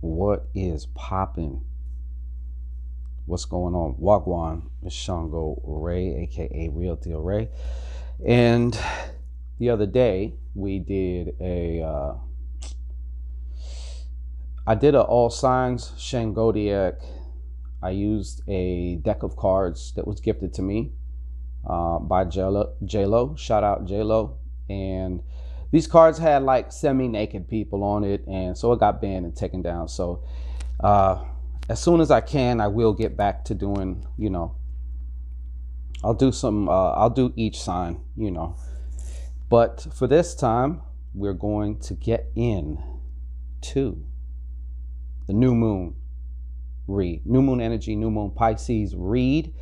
What is popping? What's going on? Wagwan, Miss Shango Ray, aka Real Deal Ray. And the other day we did I did a all signs Shangodiac. I used a deck of cards that was gifted to me by J-Lo. Shout out J-Lo. And these cards had like semi-naked people on it, and so it got banned and taken down. So as soon as I can, I will get back to doing, I'll do each sign, But for this time, we're going to get in to the new moon read. New moon energy, new moon Pisces read.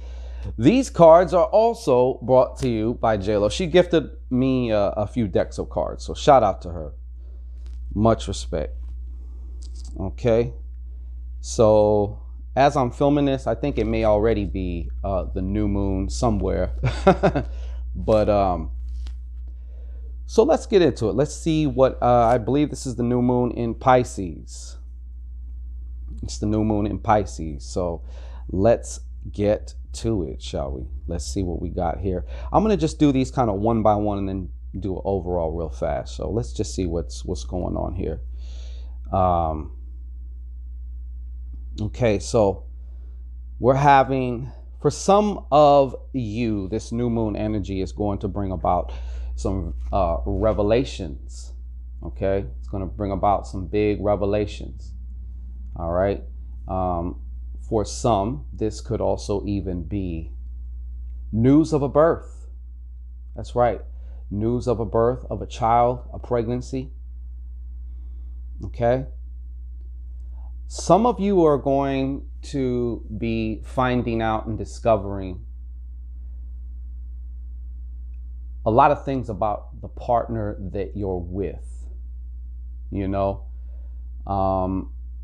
These cards are also brought to you by JLo. She gifted me a few decks of cards, so shout out to her. Much respect. Okay. So as I'm filming this, I think it may already be the new moon somewhere. But so let's get into it. Let's see what I believe this is the new moon in Pisces. It's the new moon in Pisces. So let's get to it, shall we? Let's see what we got here. I'm going to just do these kind of one by one and then do an overall real fast. So let's just see what's going on here. Okay, so we're having, for some of you, this new moon energy is going to bring about some revelations. Okay, it's going to bring about some big revelations. All right. For some, this could also even be news of a birth. That's right. News of a birth of a child, a pregnancy. Okay. Some of you are going to be finding out and discovering a lot of things about the partner that you're with.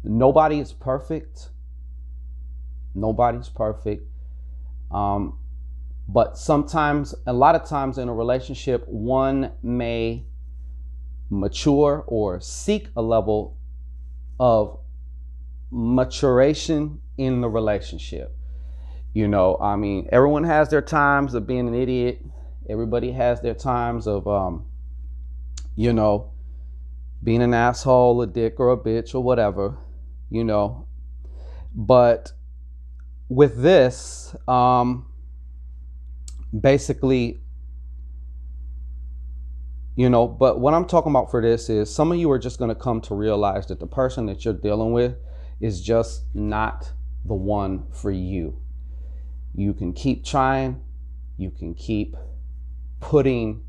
Nobody is perfect. Nobody's perfect. But sometimes, a lot of times in a relationship, one may mature or seek a level of maturation in the relationship. Everyone has their times of being an idiot. Everybody has their times of, being an asshole, a dick, or a bitch, or whatever, But with this, basically, but what I'm talking about for this is some of you are just going to come to realize that the person that you're dealing with is just not the one for you. You can keep trying. You can keep trying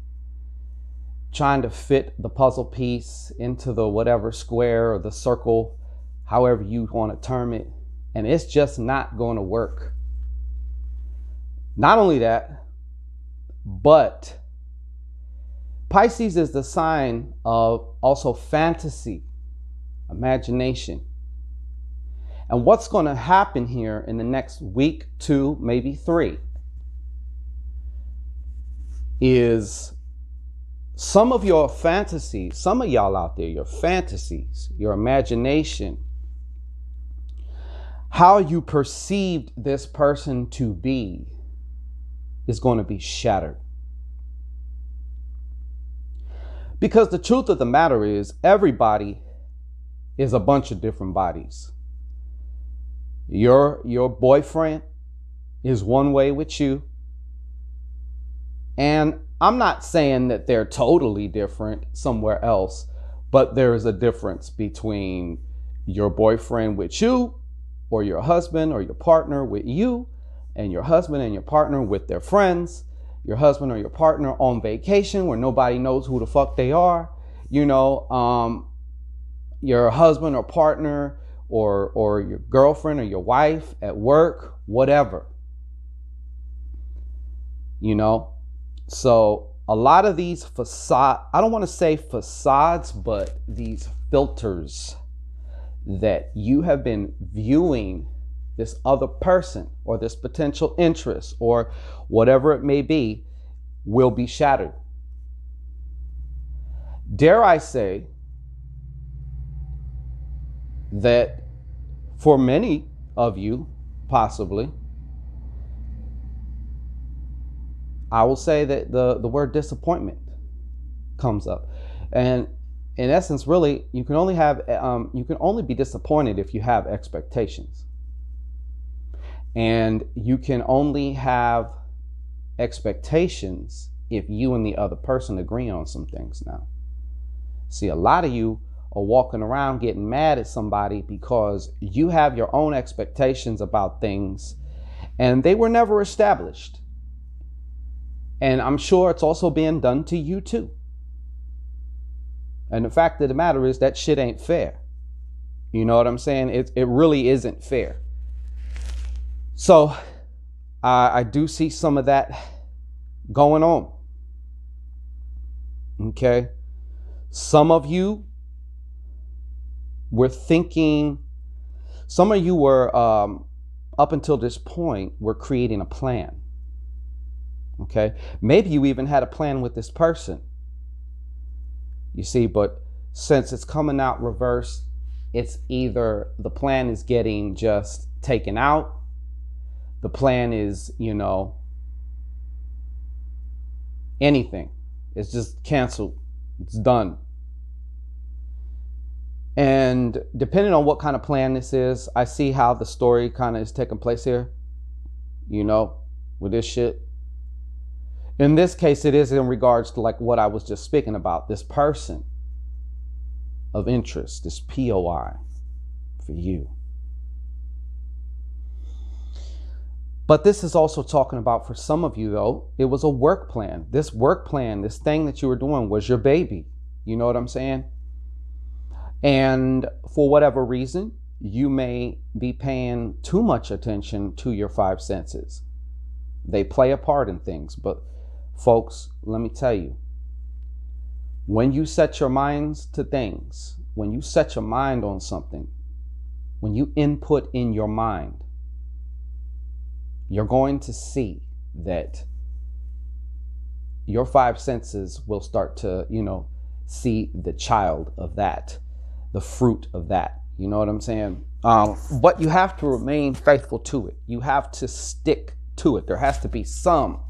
to fit the puzzle piece into the whatever square or the circle, however you want to term it. And it's just not going to work. Not only that, but Pisces is the sign of also fantasy, imagination. And what's going to happen here in the next week, 2, maybe 3, is some of your fantasies, some of y'all out there, your fantasies, your imagination, how you perceived this person to be is going to be shattered. Because the truth of the matter is, everybody is a bunch of different bodies. Your boyfriend is one way with you. And I'm not saying that they're totally different somewhere else, but there is a difference between your boyfriend with you, or your husband or your partner with you, and your husband and your partner with their friends, your husband or your partner on vacation where nobody knows who the fuck they are, your husband or partner or your girlfriend or your wife at work, whatever. So a lot of these I don't want to say facades, but these filters that you have been viewing this other person or this potential interest or whatever it may be will be shattered. Dare I say, that for many of you, possibly, I will say that the word disappointment comes up. And in essence, really, you can only be disappointed if you have expectations. And you can only have expectations if you and the other person agree on some things now. See, a lot of you are walking around getting mad at somebody because you have your own expectations about things and they were never established. And I'm sure it's also being done to you too. And the fact of the matter is that shit ain't fair. You know what I'm saying? It really isn't fair. So I do see some of that going on. Okay. Some of you were thinking, some of you were, up until this point, were creating a plan. Okay. Maybe you even had a plan with this person. You see, but since it's coming out reverse, it's either the plan is getting just taken out, the plan is, anything. It's just canceled. It's done. And depending on what kind of plan this is, I see how the story kind of is taking place here, with this shit. In this case, it is in regards to like what I was just speaking about, this person of interest, this POI for you. But this is also talking about, for some of you though, it was a work plan. This work plan, this thing that you were doing was your baby. You know what I'm saying? And for whatever reason, you may be paying too much attention to your five senses. They play a part in things, but folks, let me tell you, when you set your minds to things, when you set your mind on something, when you input in your mind, you're going to see that your five senses will start to, see the child of that, the fruit of that. You know what I'm saying? But you have to remain faithful to it. You have to stick to it. There has to be some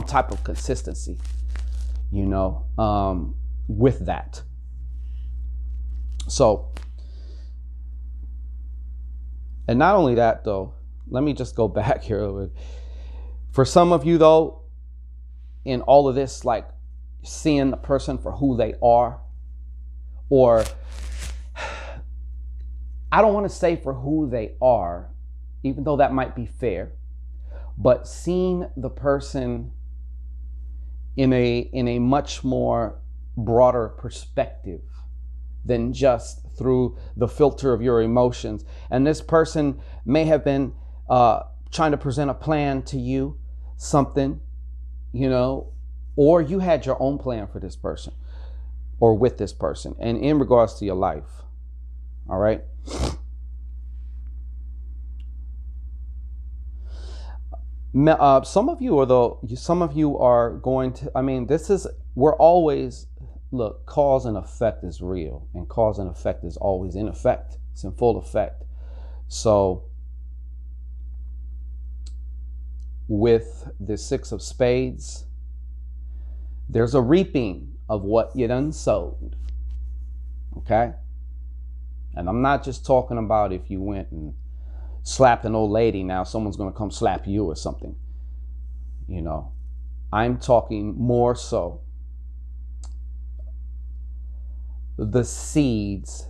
type of consistency, with that. So, and not only that though, let me just go back here a little bit. For some of you though, in all of this, like seeing the person for who they are, or I don't want to say for who they are, even though that might be fair, but seeing the person in a much more broader perspective than just through the filter of your emotions. And this person may have been trying to present a plan to you, something, or you had your own plan for this person or with this person and in regards to your life. All right. Some of you are going to, we're always, look, cause and effect is real, and cause and effect is always in effect. It's in full effect. So with the Six of Spades, there's a reaping of what you done sowed. Okay? And I'm not just talking about if you went and slapped an old lady, now someone's going to come slap you or something. I'm talking more so the seeds,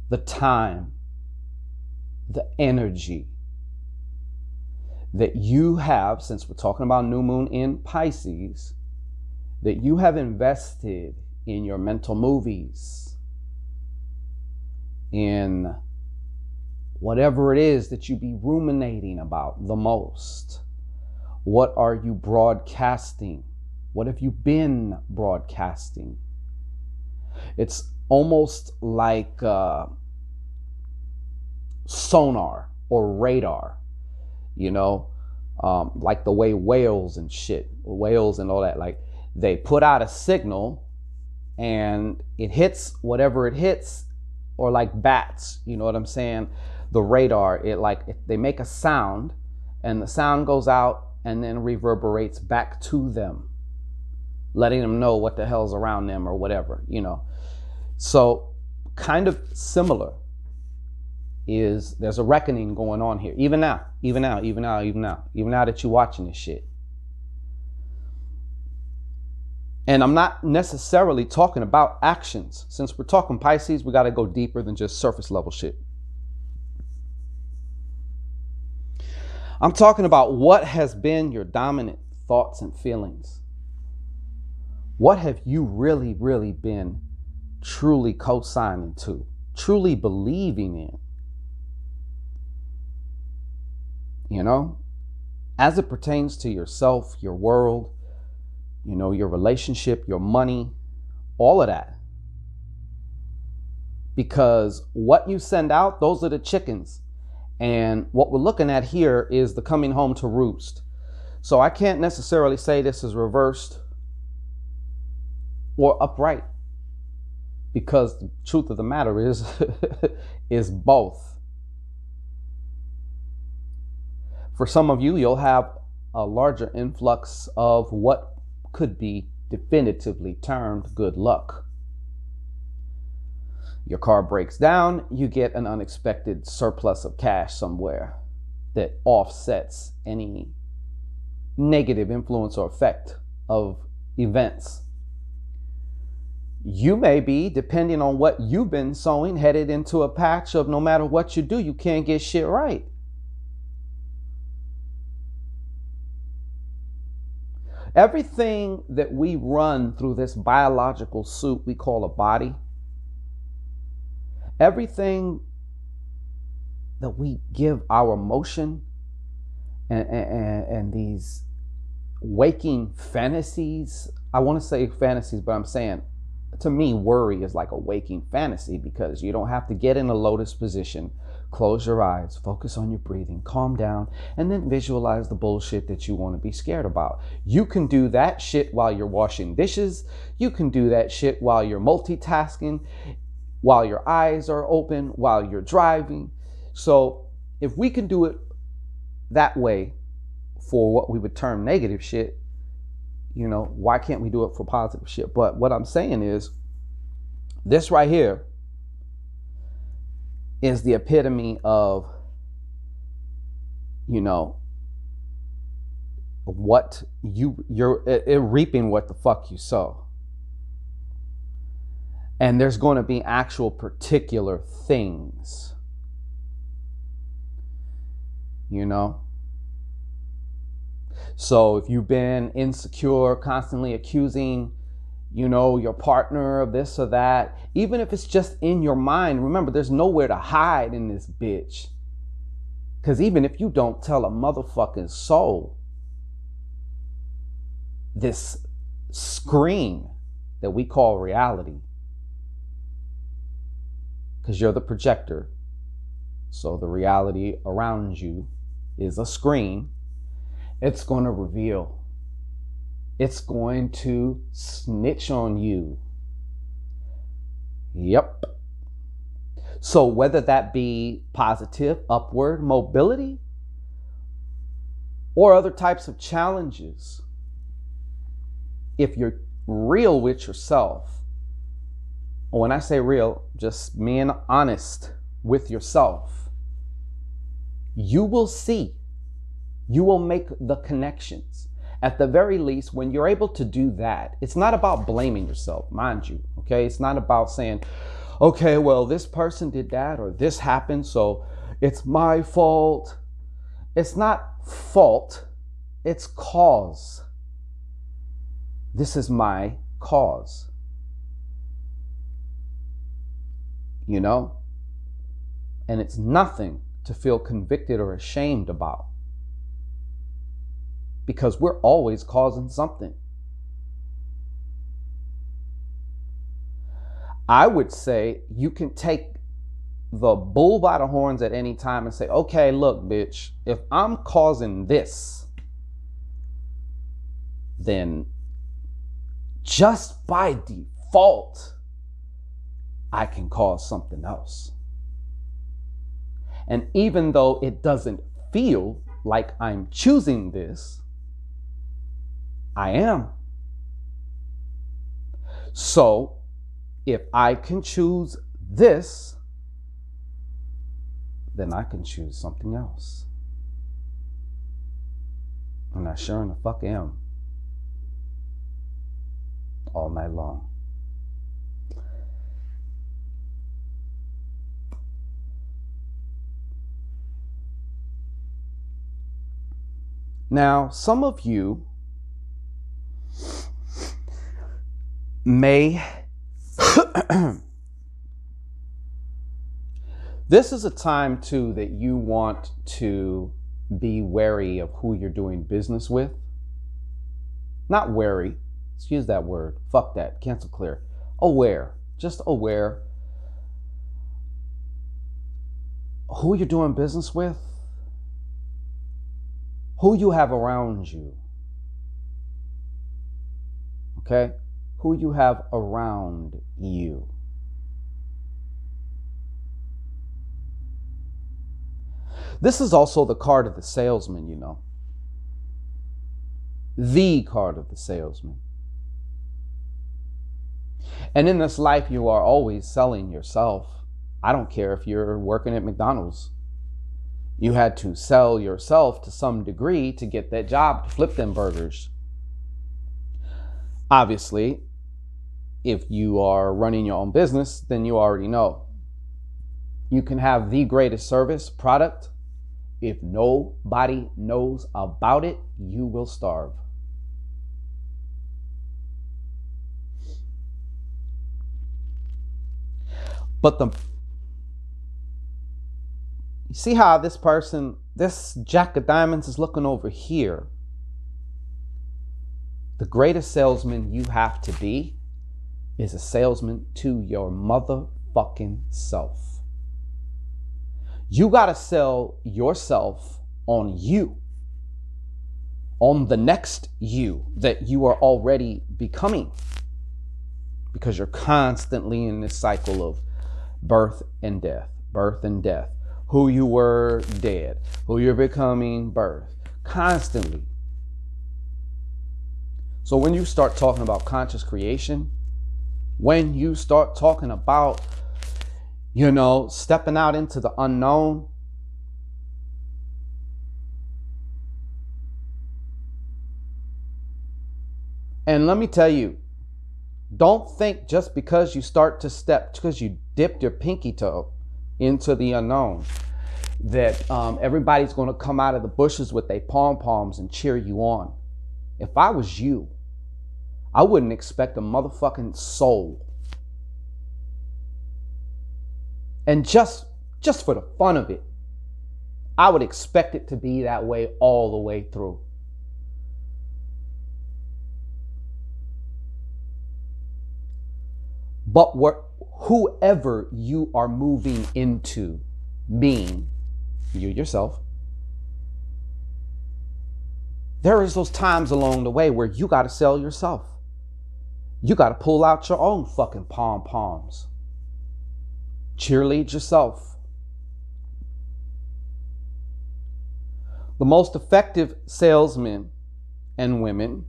the time, the energy that you have, since we're talking about new moon in Pisces, that you have invested in your mental movies, in whatever it is that you be ruminating about the most. What are you broadcasting? What have you been broadcasting? It's almost like sonar or radar, like the way whales and all that, like they put out a signal and it hits whatever it hits, or like bats, you know what I'm saying? The radar, they make a sound, and the sound goes out and then reverberates back to them, letting them know what the hell's around them or whatever, you know. So kind of similar is there's a reckoning going on here, even now that you're watching this shit. And I'm not necessarily talking about actions. Since we're talking Pisces, we got to go deeper than just surface level shit. I'm talking about what has been your dominant thoughts and feelings. What have you really, really been truly co-signing to, truly believing in? You know, as it pertains to yourself, your world, you know, your relationship, your money, all of that. Because what you send out, those are the chickens. And what we're looking at here is the coming home to roost. So I can't necessarily say this is reversed or upright, because the truth of the matter is, is both. For some of you, you'll have a larger influx of what could be definitively termed good luck. Your car breaks down, you get an unexpected surplus of cash somewhere that offsets any negative influence or effect of events. You may be, depending on what you've been sowing, headed into a patch of no matter what you do, you can't get shit right. Everything that we run through this biological suit we call a body, everything that we give our emotion and these waking fantasies, I want to say fantasies, but I'm saying, to me, worry is like a waking fantasy, because you don't have to get in a lotus position, close your eyes, focus on your breathing, calm down, and then visualize the bullshit that you want to be scared about. You can do that shit while you're washing dishes. You can do that shit while you're multitasking, while your eyes are open, while you're driving. So if we can do it that way for what we would term negative shit, you know, why can't we do it for positive shit? But what I'm saying is, this right here is the epitome of, you know, what you're reaping what the fuck you sow. And there's going to be actual particular things, you know. So if you've been insecure, constantly accusing, you know, your partner of this or that, even if it's just in your mind, remember, there's nowhere to hide in this bitch. Because even if you don't tell a motherfucking soul, this screen that we call reality, because you're the projector, so the reality around you is a screen, it's going to reveal. It's going to snitch on you. Yep. So whether that be positive, upward mobility, or other types of challenges, if you're real with yourself, when I say real, just being honest with yourself, you will see, you will make the connections. At the very least, when you're able to do that, it's not about blaming yourself, mind you, okay? It's not about saying, okay, well, this person did that or this happened, so it's my fault. It's not fault, it's cause. This is my cause. You know? And it's nothing to feel convicted or ashamed about, because we're always causing something. I would say you can take the bull by the horns at any time and say, okay, look, bitch, if I'm causing this, then just by default, I can cause something else. And even though it doesn't feel like I'm choosing this, I am. So if I can choose this, then I can choose something else. And I sure in the fuck am. All night long. Now, some of you may this is a time too that you want to be wary of who you're doing business with. Not wary, let's use that word. Fuck that, cancel clear. Aware, just aware who you're doing business with, who you have around you. Okay? Who you have around you. This is also the card of the salesman, you know. The card of the salesman. And in this life, you are always selling yourself. I don't care if you're working at McDonald's. You had to sell yourself to some degree to get that job to flip them burgers. Obviously, if you are running your own business, then you already know. You can have the greatest service, product. If nobody knows about it, you will starve. But you see how this person, this Jack of Diamonds is looking over here. The greatest salesman you have to be is a salesman to your motherfucking self. You gotta sell yourself on you, on the next you that you are already becoming, because you're constantly in this cycle of birth and death, birth and death. Who you were dead, who you're becoming birth, constantly. So when you start talking about conscious creation, when you start talking about, you know, stepping out into the unknown, and let me tell you, don't think just because you start to step, because you dipped your pinky toe into the unknown, that everybody's going to come out of the bushes with their pom-poms and cheer you on. If I was you, I wouldn't expect a motherfucking soul. And just for the fun of it, I would expect it to be that way all the way through. But whoever you are moving into being, you yourself, there is those times along the way where you got to sell yourself. You got to pull out your own fucking pom-poms. Cheerlead yourself. The most effective salesmen and women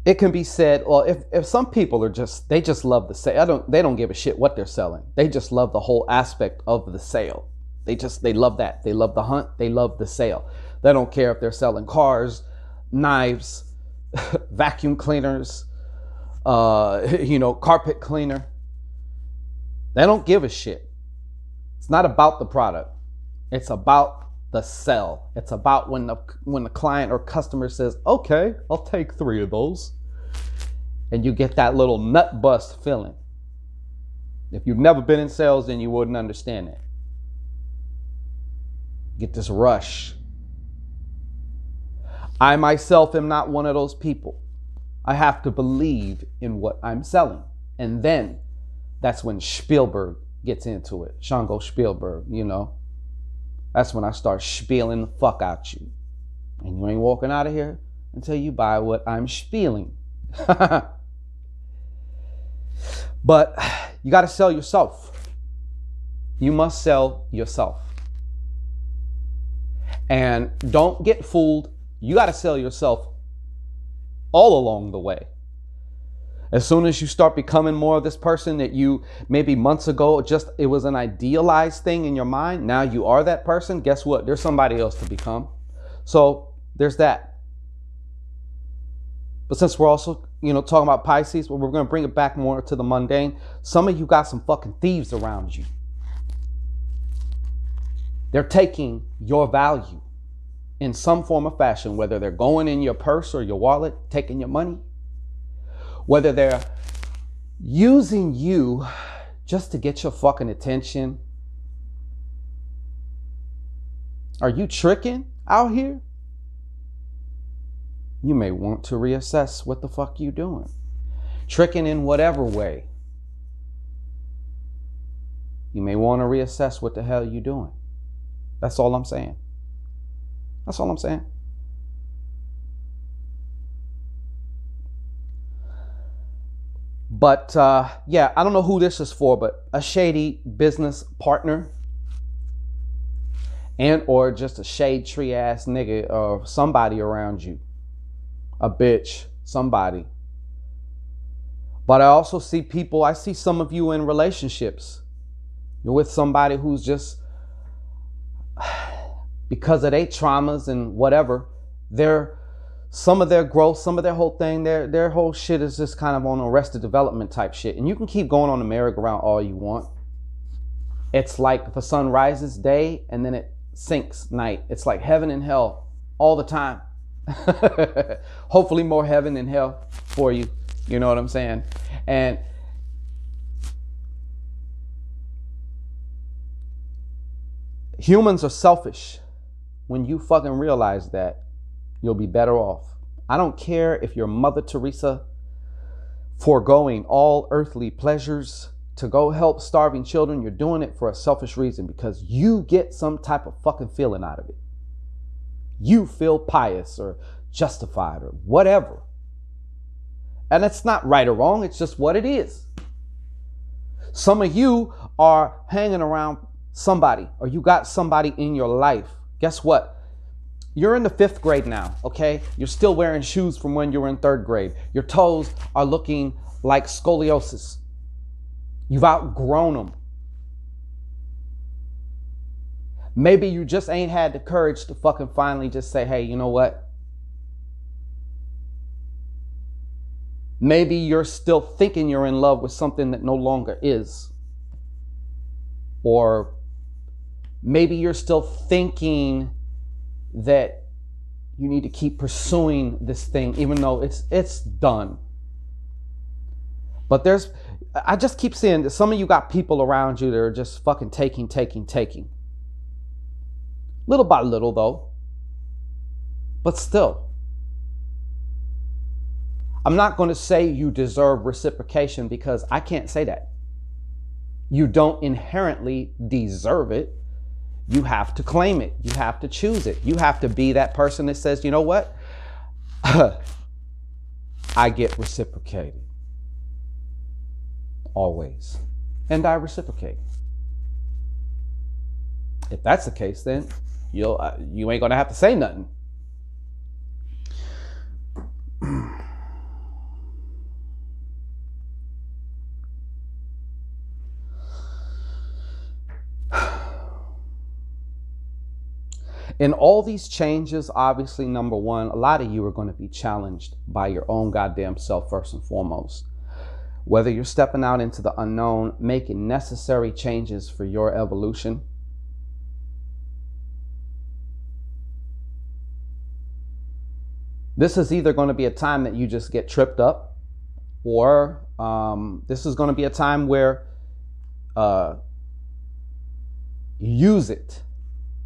it can be said, well, if some people are they just love the sale. They don't give a shit what they're selling. They just love the whole aspect of the sale. They love that. They love the hunt. They love the sale. They don't care if they're selling cars, knives, vacuum cleaners, carpet cleaner. They don't give a shit. It's not about the product. It's about the sell. It's about when the client or customer says, okay, I'll take 3 of those. And you get that little nut bust feeling. If you've never been in sales, then you wouldn't understand it. Get this rush. I myself am not one of those people. I have to believe in what I'm selling. And then that's when Spielberg gets into it. Shango Spielberg, you know. That's when I start spieling the fuck out you. And you ain't walking out of here until you buy what I'm spieling. But you got to sell yourself. You must sell yourself. And don't get fooled. You got to sell yourself all along the way. As soon as you start becoming more of this person that you maybe months ago, just it was an idealized thing in your mind. Now you are that person. Guess what? There's somebody else to become. So there's that. But since we're also, talking about Pisces, well, we're going to bring it back more to the mundane. Some of you got some fucking thieves around you. They're taking your value in some form or fashion, whether they're going in your purse or your wallet, taking your money, whether they're using you just to get your fucking attention. Are you tricking out here? You may want to reassess what the fuck you doing. Tricking in whatever way. You may want to reassess what the hell you doing. That's all I'm saying. That's all I'm saying. But yeah, I don't know who this is for, but a shady business partner and or just a shade tree ass nigga or somebody around you. A bitch, somebody. But I also see people, I see some of you in relationships. You're with somebody who's just, because of their traumas and whatever, some of their growth, some of their whole thing, their whole shit is just kind of on arrested development type shit. And you can keep going on the merry-go-round all you want. It's like the sun rises day and then it sinks night. It's like heaven and hell all the time. Hopefully more heaven than hell for you. You know what I'm saying? And humans are selfish. When you fucking realize that, you'll be better off. I don't care if you're Mother Teresa foregoing all earthly pleasures to go help starving children. You're doing it for a selfish reason because you get some type of fucking feeling out of it. You feel pious or justified or whatever. And it's not right or wrong. It's just what it is. Some of you are hanging around somebody or you got somebody in your life. Guess what? You're in the 5th grade now, okay? You're still wearing shoes from when you were in 3rd grade. Your toes are looking like scoliosis. You've outgrown them. Maybe you just ain't had the courage to fucking finally just say, hey, you know what? Maybe you're still thinking you're in love with something that no longer is. Or maybe you're still thinking that you need to keep pursuing this thing, even though it's done. But I just keep seeing that some of you got people around you that are just fucking taking. Little by little, though. But still. I'm not going to say you deserve reciprocation because I can't say that. You don't inherently deserve it. You have to claim it. You have to choose it. You have to be that person that says, you know what? I get reciprocated. Always. And I reciprocate. If that's the case, then you ain't gonna have to say nothing. In all these changes, obviously, number one, a lot of you are going to be challenged by your own goddamn self first and foremost. Whether you're stepping out into the unknown, making necessary changes for your evolution, this is either going to be a time that you just get tripped up, or this is going to be a time where you use it.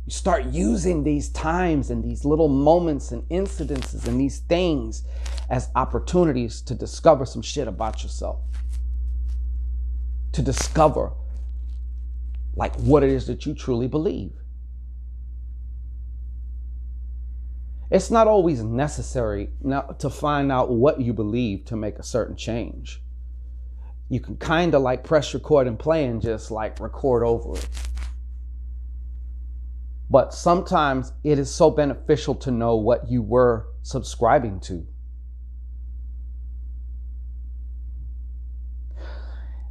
You start using these times and these little moments and incidences and these things as opportunities to discover some shit about yourself. To discover like what it is that you truly believe. It's not always necessary now to find out what you believe to make a certain change. You can kind of like press record and play and just like record over it. But sometimes it is so beneficial to know what you were subscribing to.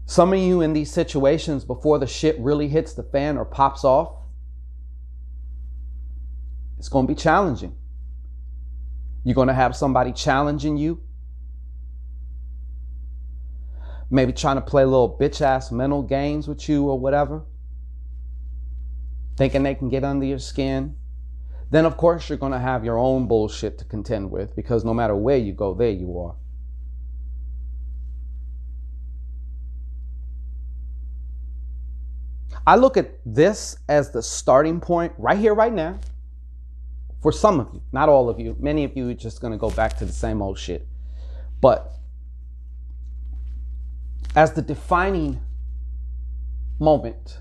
Some of you in these situations, before the shit really hits the fan or pops off, it's going to be challenging. You're going to have somebody challenging you. Maybe trying to play little bitch ass mental games with you or whatever. Thinking they can get under your skin. Then of course you're going to have your own bullshit to contend with, because no matter where you go, there you are. I look at this as the starting point right here, right now. For some of you, not all of you. Many of you are just going to go back to the same old shit. But as the defining moment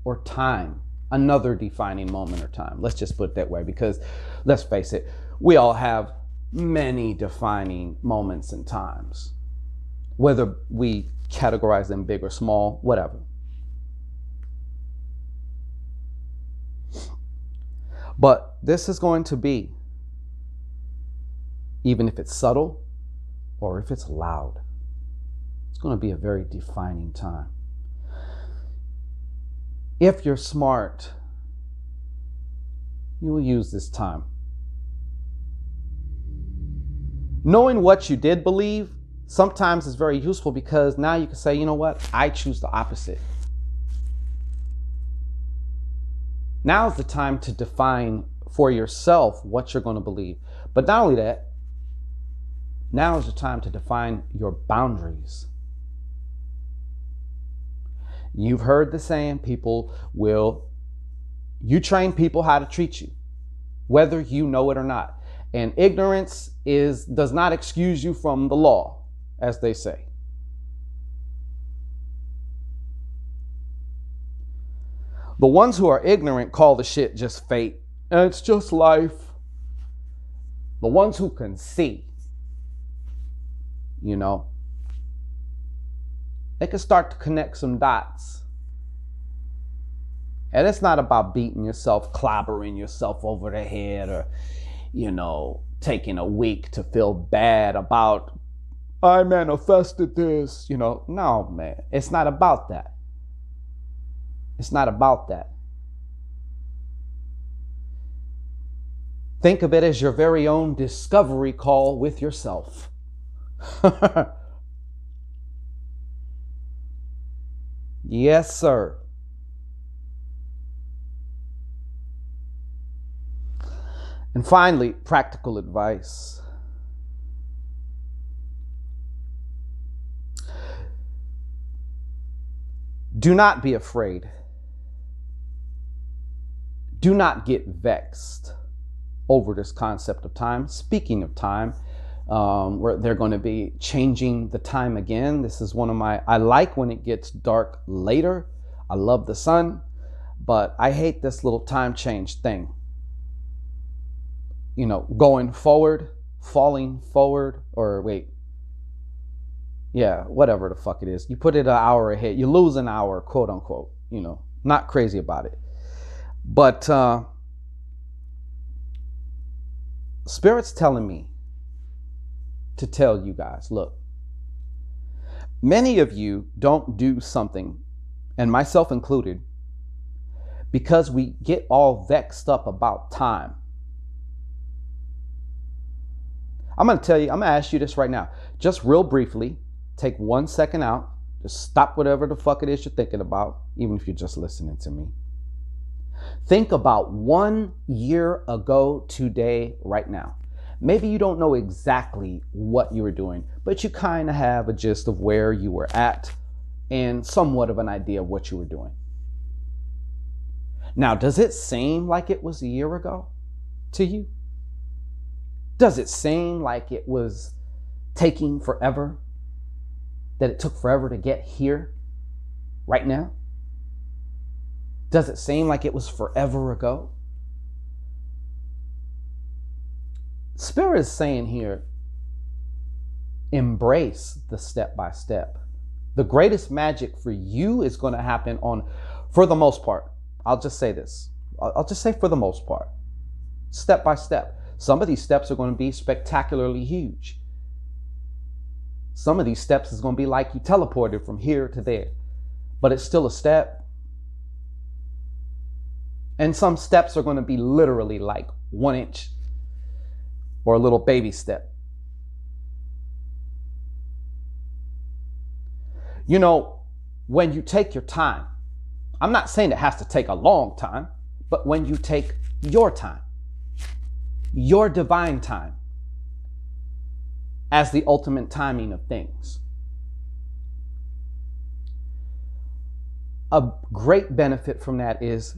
or time, another defining moment or time. Let's just put it that way, because let's face it, we all have many defining moments and times, whether we categorize them big or small, whatever. But this is going to be, even if it's subtle or if it's loud, it's going to be a very defining time. If you're smart, you will use this time. Knowing what you did believe sometimes is very useful, because now you can say, you know what? I choose the opposite. Now's the time to define for yourself what you're going to believe. But not only that, now is the time to define your boundaries. You've heard the saying, you train people how to treat you, whether you know it or not. And ignorance does not excuse you from the law, as they say. The ones who are ignorant call the shit just fate. And it's just life. The ones who can see, they can start to connect some dots. And it's not about beating yourself, clobbering yourself over the head, or, taking a week to feel bad about, I manifested this, No, man, it's not about that. It's not about that. Think of it as your very own discovery call with yourself. Yes, sir. And finally, practical advice. Do not be afraid. Do not get vexed over this concept of time. Speaking of time, where they're going to be changing the time again. This is I like when it gets dark later. I love the sun, but I hate this little time change thing. Going forward, falling forward, or whatever the fuck it is. You put it an hour ahead, you lose an hour, quote unquote, not crazy about it. But Spirit's telling me to tell you guys, look, many of you don't do something, and myself included, because we get all vexed up about time. I'm going to ask you this right now, just real briefly. Take 1 second out, just stop whatever the fuck it is you're thinking about, even if you're just listening to me. Think about 1 year ago today, right now. Maybe you don't know exactly what you were doing, but you kind of have a gist of where you were at and somewhat of an idea of what you were doing. Now, does it seem like it was a year ago to you? Does it seem like it was taking forever? That it took forever to get here right now? Does it seem like it was forever ago? Spirit is saying here, embrace the step by step. The greatest magic for you is going to happen for the most part. I'll just say this. I'll just say for the most part, step by step. Some of these steps are going to be spectacularly huge. Some of these steps is going to be like you teleported from here to there, but it's still a step. And some steps are going to be literally like 1 inch or a little baby step. You know, when you take your time, I'm not saying it has to take a long time, but when you take your time, your divine time, as the ultimate timing of things. A great benefit from that is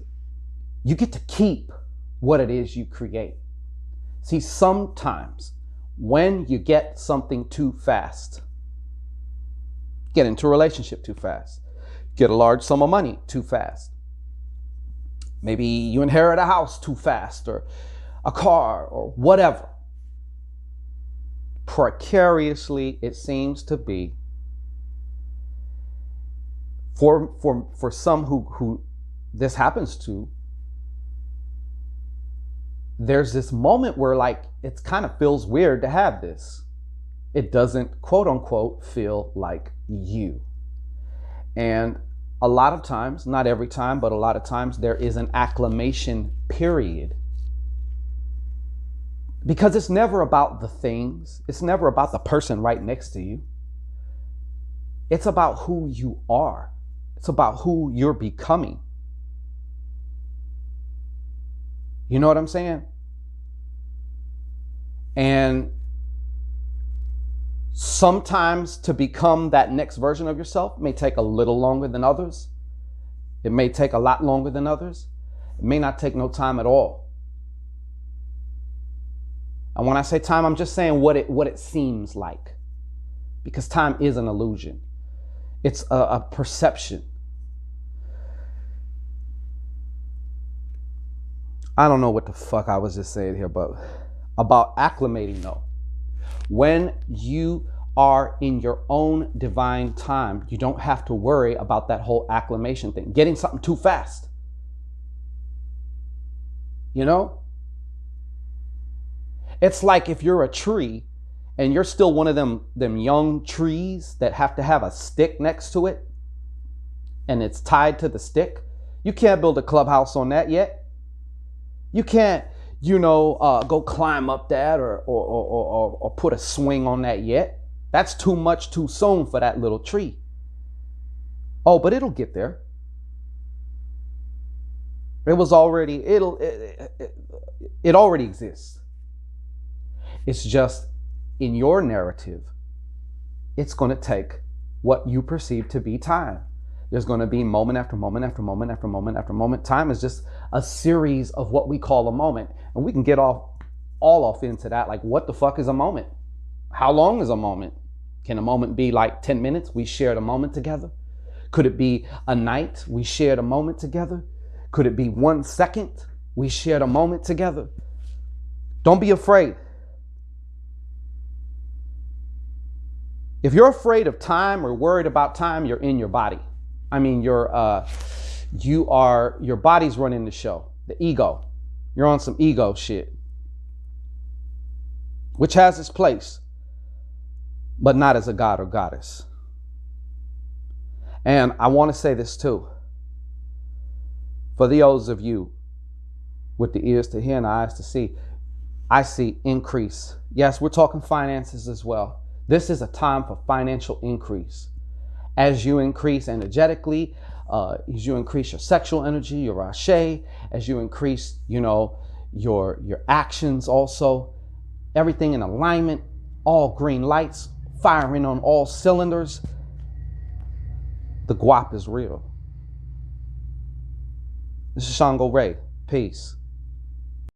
you get to keep what it is you create. See, sometimes when you get something too fast, get into a relationship too fast, get a large sum of money too fast, maybe you inherit a house too fast or a car or whatever, precariously it seems to be for some who this happens to, there's this moment where like it kind of feels weird to have this. It doesn't, quote unquote, feel like you. And a lot of times, not every time, but a lot of times there is an acclimation period. Because it's never about the things. It's never about the person right next to you. It's about who you are. It's about who you're becoming. You know what I'm saying? And sometimes to become that next version of yourself may take a little longer than others. It may take a lot longer than others. It may not take no time at all. And when I say time, I'm just saying what it seems like. Because time is an illusion. It's a perception. I don't know what the fuck I was just saying here, but about acclimating though. When you are in your own divine time, you don't have to worry about that whole acclimation thing, getting something too fast. You know? It's like if you're a tree and you're still one of them young trees that have to have a stick next to it and it's tied to the stick. You can't build a clubhouse on that yet. You can't, go climb up that or put a swing on that yet. That's too much too soon for that little tree. Oh, but it'll get there. It already exists. It's just in your narrative, it's going to take what you perceive to be time. There's going to be moment after moment after moment after moment after moment. Time is just a series of what we call a moment. And we can get all off into that. Like, what the fuck is a moment? How long is a moment? Can a moment be like 10 minutes? We shared a moment together. Could it be a night? We shared a moment together. Could it be 1 second? We shared a moment together. Don't be afraid. If you're afraid of time or worried about time, you're in your body. I mean, your body's running the show. The ego. You're on some ego shit, which has its place, but not as a god or goddess. And I want to say this too. For those of you with the ears to hear and the eyes to see, I see increase. Yes, we're talking finances as well. This is a time for financial increase. As you increase energetically, as you increase your sexual energy, your rashe, as you increase, your actions also, everything in alignment, all green lights, firing on all cylinders, the guap is real. This is Shango Ray. Peace.